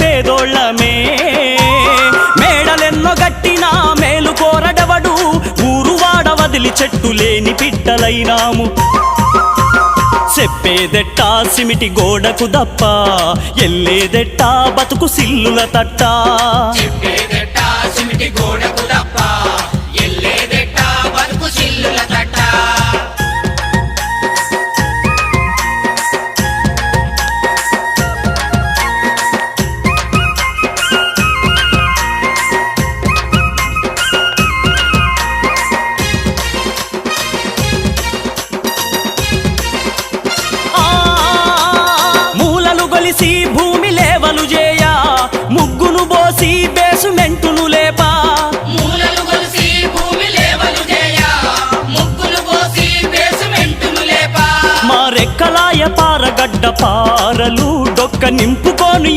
పేదోళ్ళమే మేడలెన్నో గట్టినా మేలు కోరడవడు ఊరువాడ వదిలి చెట్టు లేని పిట్టలైనాము చెప్పేదెట్టా సిమిటి గోడకు దప్ప ఎల్లేదెట్టా బతుకు సిల్లుల తట్ట చెప్పేదెట్టా సిమిటి గోడకు దప్ప ఎల్లేదెట్టా బతుకు సిల్లుల తట్ట భూమి లేవలు చేయ ముగ్గును బోసి బేసుమెంటును లేపా మూలలు గొలిసి భూమి లేవలు చేయ ముగ్గులు బోసి బేసుమెంటును లేపా మా రెక్కలాయ పారగడ్డ పారలు డొక్క నింపుకోను